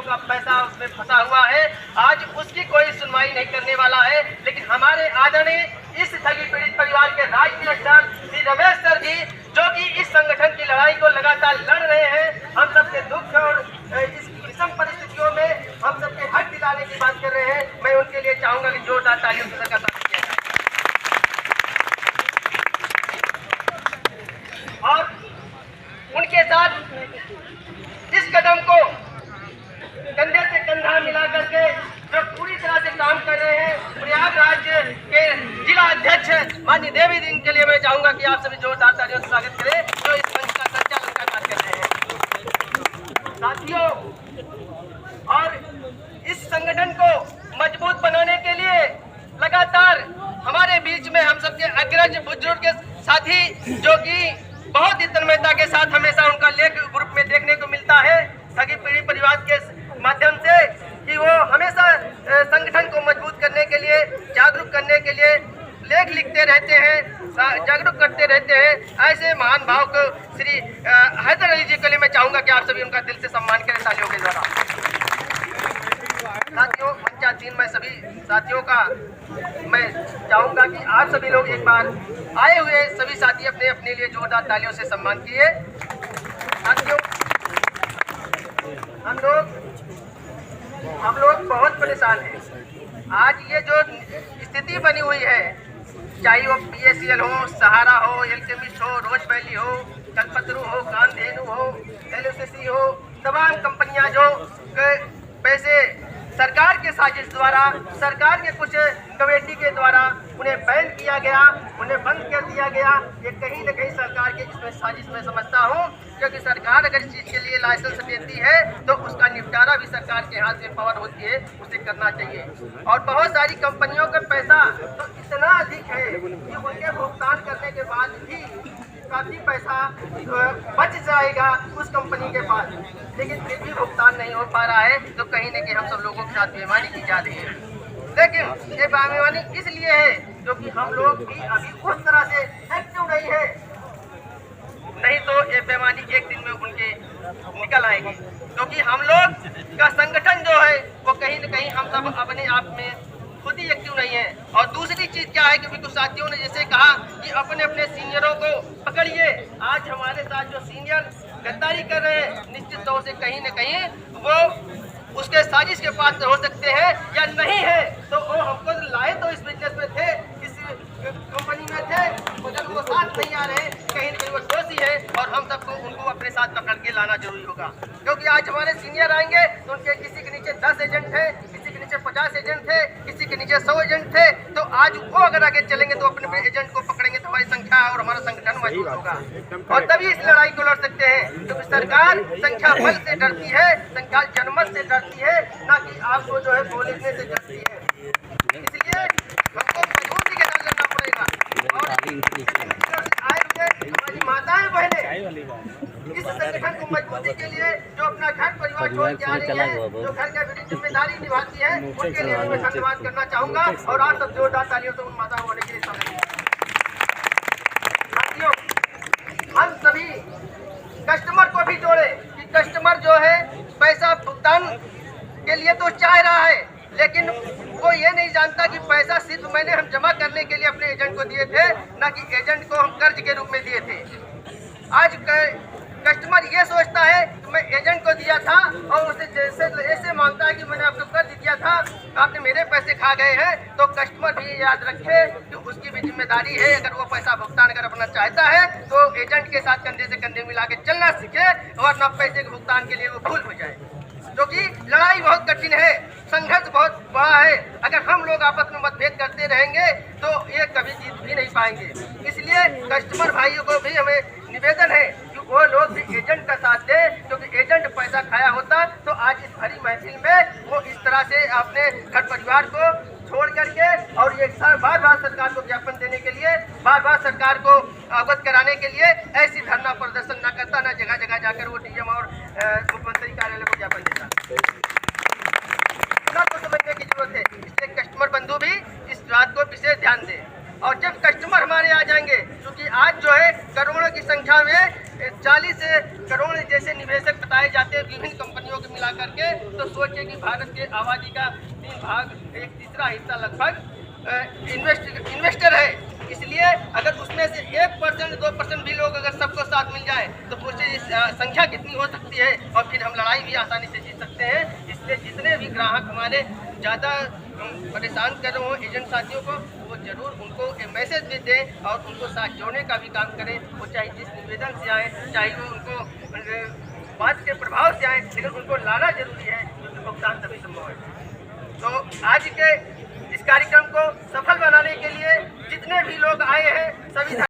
का पैसा उसमें फंसा हुआ है। आज उसकी कोई सुनवाई नहीं करने वाला है, लेकिन हमारे आदरणीय इस ठगी पीड़ित परिवार के राजकीय अध्यक्ष श्री रमेश सर जी, जो कि इस संगठन की लड़ाई को लगातार लड़ रहे हैं, हम सबके दुख और इस विषम परिस्थितियों में हम सबके हक दिलाने की बात कर रहे हैं। मैं उनके लिए चाहूंगा कि जोरदार तालियों से स्वागत किया जाए। और उनके साथ इस कदम को कंधे से कंधा मिला करके जो पूरी तरह से काम कर रहे हैं प्रयागराज के जिला अध्यक्ष माननीय देवी दिन के लिए मैं चाहूंगा कि आप सभी जोरदार तालियों से स्वागत करें, जो इस मंच का संचालन का कार्य कर रहे हैं। साथियों, और इस संगठन को मजबूत बनाने के लिए लगातार हमारे बीच में हम सबके अग्रज बुजुर्ग के साथी, जो कि बहुत ही तन्मयता के साथ हमेशा उनका लेख ग्रुप में देखने को मिलता है ठगी पीड़ित परिवार के माध्यम से, कि वो हमेशा संगठन को मजबूत करने के लिए, जागरूक करने के लिए लेख लिखते रहते हैं, जागरूक करते रहते हैं। ऐसे महान भाव को श्री हैदर अली जी के लिए मैं चाहूंगा कि आप सभी उनका दिल से सम्मान करें तालियों के द्वारा। साथियों, मंचासीन मैं सभी साथियों का मैं चाहूंगा कि आप सभी लोग एक बार आए हुए सभी साथी अपने अपने लिए जोरदार तालियों से सम्मान किए। साथियों, हम लोग बहुत परेशान हैं। आज ये जो स्थिति बनी हुई है, चाहे वो PACL हो, सहारा हो, एल्केमिस्ट हो, रोज वैली हो, कल्पतरू हो, कामधेनु हो, LSC हो, तमाम कंपनियां जो पैसे सरकार के साजिश द्वारा, सरकार के कुछ कमेटी के द्वारा उन्हें बैन किया गया, उन्हें बंद कर दिया गया। ये कहीं न कहीं सरकार के इसमें साजिश में समझता हूँ, क्योंकि सरकार अगर इस चीज़ के लिए लाइसेंस देती है तो उसका निपटारा भी सरकार के हाथ में पावर होती है, उसे करना चाहिए। और बहुत सारी कंपनियों का पैसा तो इतना अधिक है कि उनके भुगतान करने के बाद भी काफी पैसा बच जाएगा उस कंपनी के पास, लेकिन फिर भी भुगतान नहीं हो पा रहा है, तो कहीं न कहीं हम सब लोगों के साथ बेईमानी की जा रही है। लेकिन ये बेईमानी इसलिए है क्योंकि हम लोग भी अभी उस तरह से एक्टिव नहीं है, नहीं तो ये बेईमानी एक दिन में उनके निकल आएगी। क्योंकि हम लोग का संगठन जो है वो कहीं न कहीं हम सब अपने आप में खुद ही एक्टिव नहीं है। और दूसरी चीज क्या है कि कुछ साथियों ने जैसे कहा कि अपने अपने सीनियरों को पकड़िए। आज हमारे साथ जो सीनियर गद्दारी कर रहे हैं, निश्चित तौर से कहीं न कहीं वो उसके साजिश के पास हो सकते हैं या नहीं है, तो वो हमको लाए तो इस बिजनेस में थे, इस कंपनी में थे, मगर वो साथ नहीं आ रहे, कहीं न कहीं वो दोषी है और हम सबको उनको अपने साथ पकड़ के लाना जरूरी होगा। क्योंकि आज हमारे सीनियर आएंगे तो उनके किसी के नीचे 10 एजेंट थे, किसी के नीचे 50 एजेंट थे, किसी के नीचे 100 एजेंट थे, तो आज वो अगर आगे चलेंगे तो अपने अपने एजेंट को पकड़ेंगे तो हमारी संख्या और हमारा संगठन मजबूत होगा और तभी इस लड़ाई को लड़ सकते हैं। क्योंकि सरकार संख्या बल से डरती है, संख्या जनमत से डरती है, ना कि आपको जो है बोलने से डरती है। इसलिए हमको मजबूती के साथ लड़ना पड़ेगा। और आए हुए हमारी माताएं बहनें इस संगठन को मजबूती के लिए जो अपना घर परिवार छोड़ के आ रही है, जो घर का बड़ी जिम्मेदारी निभाती है, उनके लिए मैं धन्यवाद करना चाहूंगा और आप सब जोरदार तालियों से उन माताओं होने के लिए स्वागत। साथियों, हम सभी कस्टमर को भी जोड़े कि कस्टमर जो है पैसा भुगतान के लिए तो चाह रहा है, लेकिन वो ये नहीं जानता कि पैसा सिर्फ हम जमा करने के लिए अपने एजेंट को दिए थे, ना कि एजेंट को हम कर्ज के रूप में दिए थे। आज कस्टमर ये सोचता है कि मैं एजेंट को दिया था और उसे जैसे ऐसे मांगता है कि मैंने आपको कर्ज दिया था, आपने मेरे पैसे खा गए हैं। तो कस्टमर भी याद रखे कि उसकी भी जिम्मेदारी है, अगर वो पैसा भुगतान अगर अपना चाहता है तो एजेंट के साथ कंधे से कंधे मिला के चलना सीखे, वरना पैसे के भुगतान के लिए वो भूल हो जाए। क्योंकि लड़ाई बहुत कठिन है, संघर्ष बहुत बड़ा है। अगर हम लोग आपस में मतभेद करते रहेंगे तो ये कभी जीत भी नहीं पाएंगे। इसलिए कस्टमर भाइयों को भी हमें निवेदन है कि वो लोग भी एजेंट का साथ दे, क्योंकि एजेंट पैसा खाया होता तो आज इस भरी महफिल में वो इस तरह से अपने घर परिवार को छोड़ करके और ये बार बार सरकार को ज्ञापन देने के लिए, बार बार सरकार को अवगत कराने के लिए ऐसी धरना प्रदर्शन न करता, न जगह जगह जाकर वो डीएम और मुख्यमंत्री कार्यालय को ज्ञापन देता। को समझने की जरूरत है, इसलिए कस्टमर बंधु भी इस बात को विशेष ध्यान दें। और जब कस्टमर हमारे आ जाएंगे, क्योंकि आज जो है करोड़ों की संख्या में 40 करोड़ जैसे निवेशक बताए जाते हैं विभिन्न कंपनियों के मिला मिला करके, तो सोचिए कि भारत के आबादी का 3 भाग 1/3 हिस्सा लगभग इन्वेस्टर है। इसलिए अगर उसमें से 1% 2% भी लोग अगर सबको साथ मिल जाए तो सोचिए संख्या कितनी हो सकती है, और फिर हम लड़ाई भी आसानी से जीत सकते हैं। इसलिए जितने भी ग्राहक हमारे ज़्यादा परेशान कर रहे हो एजेंट साथियों को, वो जरूर उनको एक मैसेज भी दें और उनको साथ जोड़ने का भी काम करें। वो चाहे जिस निवेदन से आए, चाहे वो उनको बात के प्रभाव से आए, लेकिन उनको लाना जरूरी है, क्योंकि भुगतान तभी संभव है। तो आज के इस कार्यक्रम को सफल बनाने के लिए जितने भी लोग आए हैं सभी